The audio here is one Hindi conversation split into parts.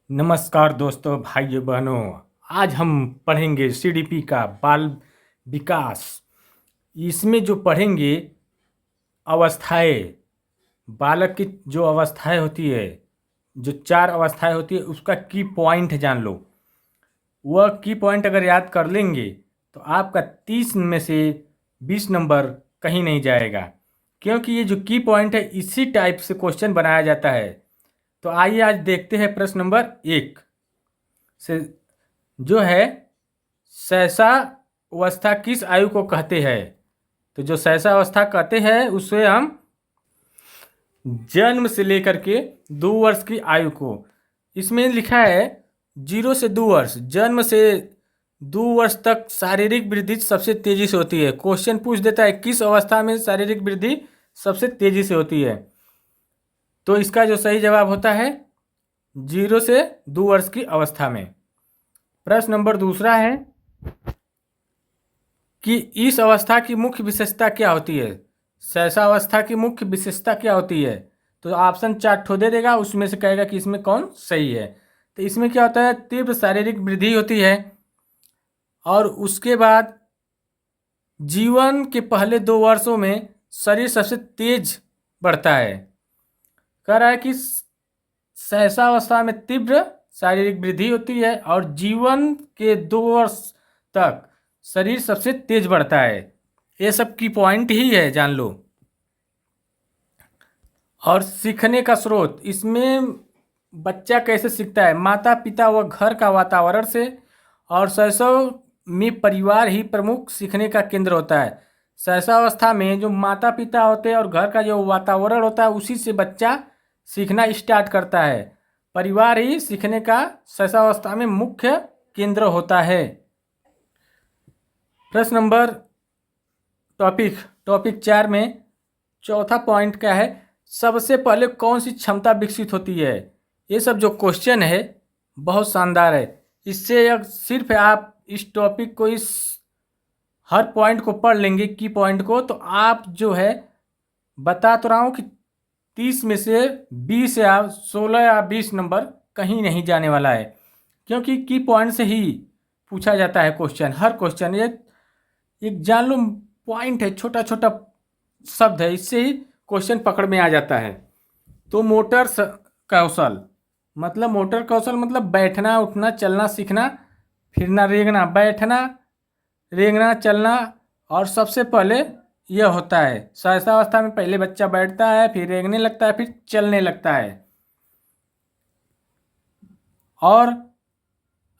नमस्कार दोस्तों, भाइयों बहनों। आज हम पढ़ेंगे सीडीपी का बाल विकास। इसमें जो पढ़ेंगे अवस्थाएं, बालक की जो अवस्थाएं होती है, जो 4 अवस्थाएं होती है, उसका की पॉइंट जान लो। वह की पॉइंट अगर याद कर लेंगे तो आपका 30 में से 20 नंबर कहीं नहीं जाएगा, क्योंकि ये जो की पॉइंट है इसी टाइप से क्वेश्चन बनाया जाता है। तो आइए आज देखते हैं प्रश्न नंबर 1 से, जो है शैशवावस्था किस आयु को कहते हैं। तो जो शैशवावस्था कहते हैं उसे हम जन्म से लेकर के 2 वर्ष की आयु को, इसमें लिखा है 0 से 2 वर्ष, जन्म से 2 वर्ष तक शारीरिक वृद्धि सबसे तेजी से होती है। क्वेश्चन पूछ देता है किस अवस्था में शारीरिक वृद्धि सबसे तेजी से होती है। तो इसका जो सही जवाब होता है 0 से 2 वर्ष की अवस्था में। प्रश्न नंबर दूसरा है कि इस अवस्था की मुख्य विशेषता क्या होती है। शैशवावस्था की मुख्य विशेषता क्या होती है। तो ऑप्शन 4 ठो दे देगा, उसमें से कहेगा कि इसमें कौन सही है। तो इसमें क्या होता है, तीव्र शारीरिक वृद्धि होती है, और उसके बाद जीवन के पहले 2 वर्षों में शरीर सबसे तेज बढ़ता है। कह रहा है कि शैशवावस्था में तीव्र शारीरिक वृद्धि होती है और जीवन के 2 वर्ष तक शरीर सबसे तेज बढ़ता है। ये सब की पॉइंट ही है, जान लो। और सीखने का स्रोत, इसमें बच्चा कैसे सीखता है, माता पिता व घर का वातावरण से, और शैशव में परिवार ही प्रमुख सीखने का केंद्र होता है। शैशवावस्था में जो माता पिता होते हैं और घर का जो वातावरण होता है उसी से बच्चा सीखना स्टार्ट करता है। परिवार ही सीखने का शैशवावस्था में मुख्य केंद्र होता है। प्रश्न नंबर टॉपिक 4 में चौथा पॉइंट क्या है, सबसे पहले कौन सी क्षमता विकसित होती है। ये सब जो क्वेश्चन है बहुत शानदार है। इससे सिर्फ आप इस टॉपिक को, इस हर पॉइंट को पढ़ लेंगे की पॉइंट को, तो आप जो है, बता तो रहा हूँ कि 30 में से 20 या 16 या 20 नंबर कहीं नहीं जाने वाला है, क्योंकि की पॉइंट से ही पूछा जाता है क्वेश्चन। हर क्वेश्चन एक जान लो पॉइंट है, छोटा छोटा शब्द है, इससे ही क्वेश्चन पकड़ में आ जाता है। तो कौशल मोटर कौशल मतलब बैठना, उठना, चलना, सीखना, फिरना, रेंगना, बैठना, रेंगना, चलना, और सबसे पहले यह होता है शैशवावस्था में। पहले बच्चा बैठता है, फिर रेंगने लगता है, फिर चलने लगता है। और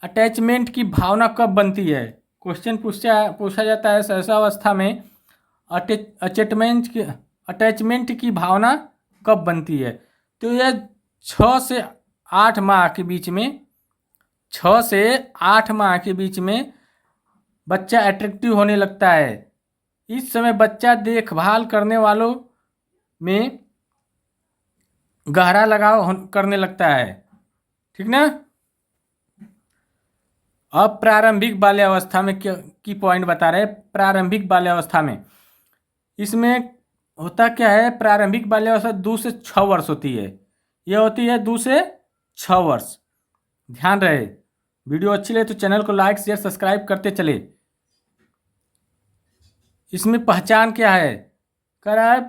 अटैचमेंट की भावना कब बनती है। क्वेश्चन पूछा जाता है शैशवावस्था में अटैचमेंट की भावना कब बनती है। तो यह 6 से 8 माह के बीच में, 6 से 8 माह के बीच में बच्चा अट्रैक्टिव होने लगता है। इस समय बच्चा देखभाल करने वालों में गहरा लगाव करने लगता है। ठीक ना। अब प्रारंभिक बाल्यावस्था में क्या की पॉइंट बता रहे हैं। प्रारंभिक बाल्यावस्था में इसमें होता क्या है, प्रारंभिक बाल्यावस्था 2 से 6 वर्ष होती है। यह होती है 2 से 6 वर्ष। ध्यान रहे, वीडियो अच्छी लगे तो चैनल को लाइक शेयर सब्सक्राइब करते चले। इसमें पहचान क्या है, कह रहा है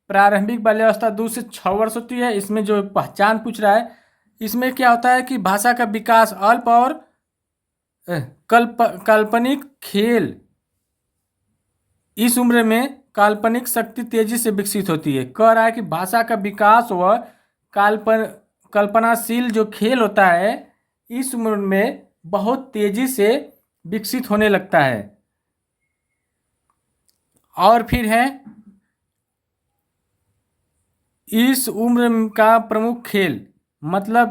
प्रारंभिक बाल्यावस्था 2 से 6 वर्ष होती है। इसमें जो पहचान पूछ रहा है, इसमें क्या होता है कि भाषा का विकास अल्प और काल्पनिक खेल, इस उम्र में काल्पनिक शक्ति तेजी से विकसित होती है। कह रहा है कि भाषा का विकास व कल्पनाशील जो खेल होता है इस उम्र में बहुत तेजी से विकसित होने लगता है। और फिर है इस उम्र का प्रमुख खेल, मतलब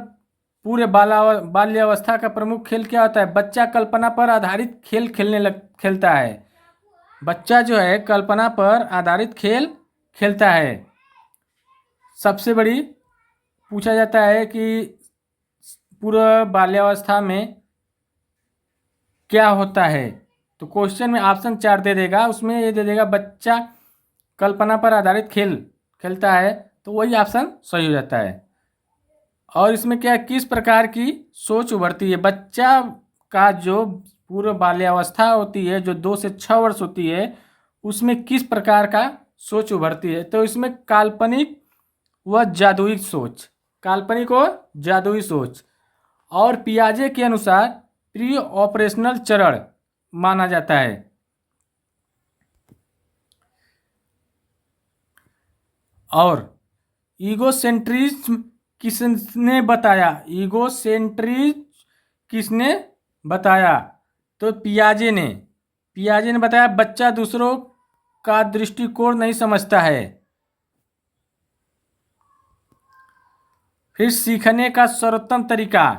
पूरे बाल्यावस्था का प्रमुख खेल क्या होता है, बच्चा कल्पना पर आधारित खेल खेलता है। बच्चा जो है कल्पना पर आधारित खेल खेलता है। सबसे बड़ी पूछा जाता है कि पूरा बाल्यावस्था में क्या होता है। तो क्वेश्चन में ऑप्शन 4 दे देगा, उसमें ये दे देगा बच्चा कल्पना पर आधारित खेल खेलता है, तो वही ऑप्शन सही हो जाता है। और इसमें क्या किस प्रकार की सोच उभरती है। बच्चा का जो पूर्व बाल्यावस्था होती है, जो 2 से 6 वर्ष होती है, उसमें किस प्रकार का सोच उभरती है। तो इसमें काल्पनिक व जादुई सोच, काल्पनिक और जादुई सोच। और पियाजे के अनुसार प्री ऑपरेशनल चरण माना जाता है। और ईगोसेंट्रिज्म किसने बताया, ईगोसेंट्रिज्म किसने बताया। तो पियाजे ने बताया बच्चा दूसरों का दृष्टिकोण नहीं समझता है। फिर सीखने का सर्वोत्तम तरीका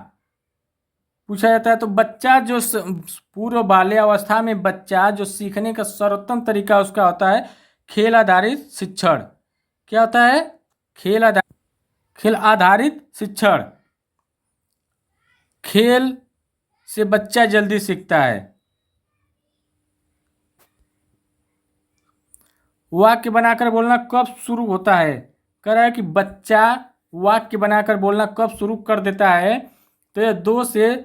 पूछा जाता है। तो बच्चा जो पूर्व बाल्यावस्था में बच्चा जो सीखने का सर्वोत्तम तरीका उसका होता है खेल आधारित शिक्षण। क्या होता है? खेल आधारित शिक्षण। खेल से बच्चा जल्दी सीखता है। वाक्य बनाकर बोलना कब शुरू होता है? कह रहा है कि बच्चा वाक्य बनाकर बोलना कब शुरू कर देता है। तो यह 2 से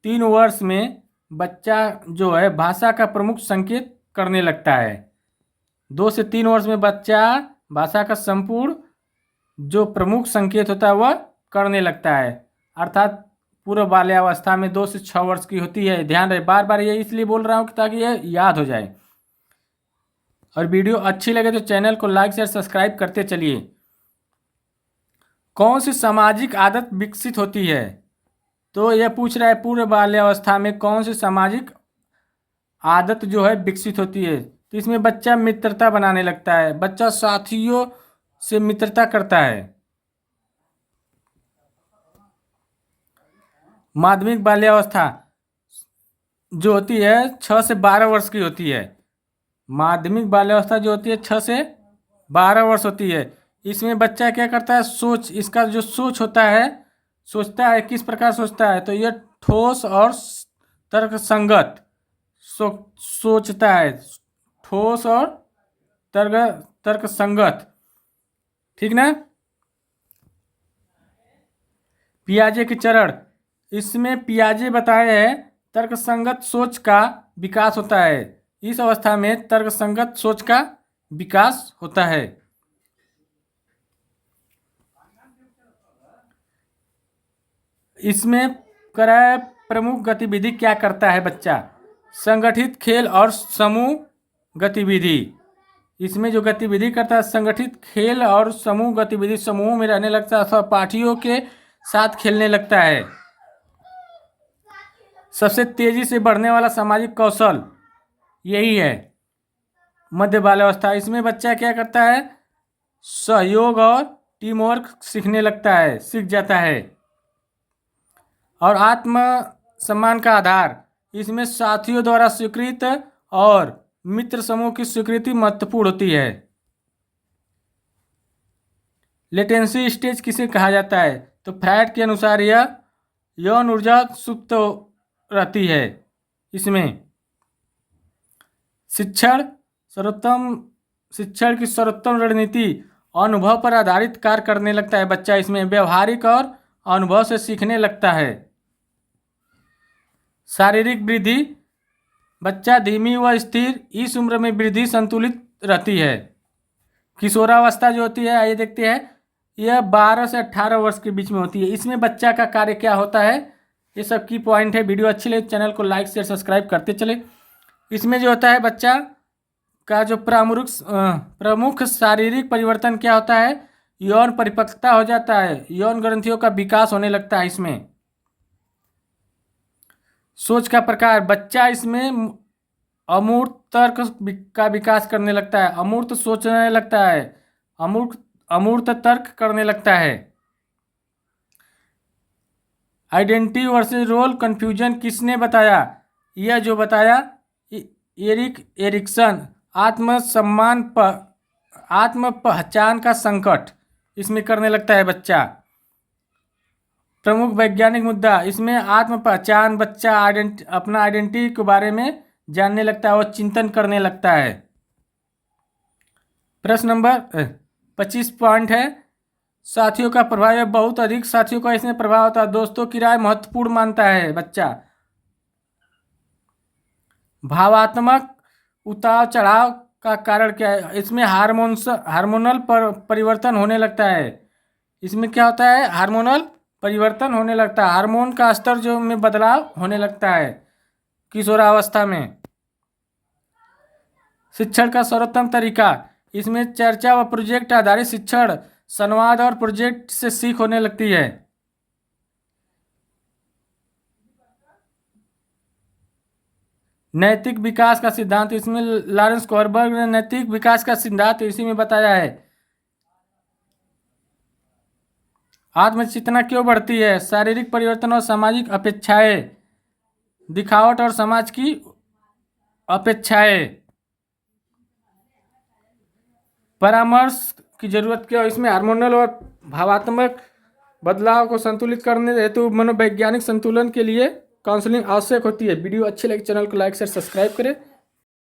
3 वर्ष में बच्चा जो है भाषा का प्रमुख संकेत करने लगता है। 2 से 3 वर्ष में बच्चा भाषा का संपूर्ण जो प्रमुख संकेत होता है वह करने लगता है। अर्थात पूर्व बाल्यावस्था में 2 से 6 वर्ष की होती है। ध्यान रहे, बार बार ये इसलिए बोल रहा हूँ ताकि यह याद हो जाए। और वीडियो अच्छी लगे तो चैनल को लाइक शेयर सब्सक्राइब करते चलिए। कौन सी सामाजिक आदत विकसित होती है? तो यह पूछ रहा है पूर्व बाल्यावस्था में कौन सी सामाजिक आदत जो है विकसित होती है। तो इसमें बच्चा मित्रता बनाने लगता है, बच्चा साथियों से मित्रता करता है। माध्यमिक बाल्यावस्था जो होती है 6 से 12 वर्ष की होती है। माध्यमिक बाल्यावस्था जो होती है 6 से 12 वर्ष होती है। इसमें बच्चा क्या करता है, इसका जो सोच होता है, सोचता है किस प्रकार सोचता है। तो यह ठोस और तर्क संगत सोचता है, ठोस और तर्क संगत। ठीक ना। पियाजे के चरण, इसमें पियाजे बताए हैं तर्क संगत सोच का विकास होता है। इस अवस्था में तर्क संगत सोच का विकास होता है। इसमें कराए प्रमुख गतिविधि क्या करता है बच्चा? संगठित खेल और समूह गतिविधि। इसमें जो गतिविधि करता है संगठित खेल और समूह गतिविधि, समूह में रहने लगता है, सहपाठियों के साथ खेलने लगता है। सबसे तेजी से बढ़ने वाला सामाजिक कौशल यही है मध्य बाल्यावस्था। इसमें बच्चा क्या करता है, सहयोग और टीम वर्क सीखने लगता है, सीख जाता है। और आत्म सम्मान का आधार, इसमें साथियों द्वारा स्वीकृत और मित्र समूह की स्वीकृति महत्वपूर्ण होती है। लेटेंसी स्टेज किसे कहा जाता है? तो फ्रायड के अनुसार यह यौन ऊर्जा सुप्त रहती है। इसमें शिक्षण की सर्वोत्तम रणनीति अनुभव पर आधारित कार्य करने लगता है बच्चा। इसमें व्यवहारिक और अनुभव से सीखने लगता है। शारीरिक वृद्धि, बच्चा धीमी व स्थिर, इस उम्र में वृद्धि संतुलित रहती है। किशोरावस्था जो होती है, आइए देखते हैं, यह 12 से 18 वर्ष के बीच में होती है। इसमें बच्चा का कार्य क्या होता है, ये सब की पॉइंट है। वीडियो अच्छी लगे चैनल को लाइक शेयर सब्सक्राइब करते चले। इसमें जो होता है बच्चा का जो प्रमुख शारीरिक परिवर्तन क्या होता है, यौन परिपक्वता हो जाता है, यौन ग्रंथियों का विकास होने लगता है। इसमें सोच का प्रकार, बच्चा इसमें अमूर्त तर्क का विकास करने लगता है, अमूर्त सोचने लगता है, अमूर्त तर्क करने लगता है। आइडेंटिटी वर्सेस रोल कंफ्यूजन किसने बताया? यह जो बताया एरिक्सन। आत्म पहचान का संकट इसमें करने लगता है बच्चा। प्रमुख वैज्ञानिक मुद्दा, इसमें आत्म पहचान, बच्चा अपना आइडेंटिटी के बारे में जानने लगता है और चिंतन करने लगता है। प्रश्न नंबर 25 पॉइंट है, साथियों का प्रभाव है, बहुत अधिक साथियों का इसमें प्रभाव होता है। दोस्तों की राय महत्वपूर्ण मानता है बच्चा। भावात्मक उतार चढ़ाव का कारण क्या है? इसमें हार्मोनल परिवर्तन होने लगता है। इसमें क्या होता है? हार्मोनल परिवर्तन होने लगता है। हार्मोन का स्तर जो में बदलाव होने लगता है किशोरावस्था में। शिक्षण का सर्वोत्तम तरीका, इसमें चर्चा व प्रोजेक्ट आधारित शिक्षण, संवाद और प्रोजेक्ट से सीख होने लगती है। नैतिक विकास का सिद्धांत, इसमें लॉरेंस कोहरबर्ग ने नैतिक विकास का सिद्धांत इसी में बताया है। आत्मचेतना क्यों बढ़ती है? शारीरिक परिवर्तन और सामाजिक अपेक्षाएं, दिखावट और समाज की अपेक्षाएं। परामर्श की जरूरत क्यों? इसमें हार्मोनल और भावात्मक बदलाव को संतुलित करने हेतु मनोवैज्ञानिक संतुलन के लिए काउंसलिंग आवश्यक होती है। वीडियो अच्छी लगे चैनल को लाइक शेयर सब्सक्राइब करें।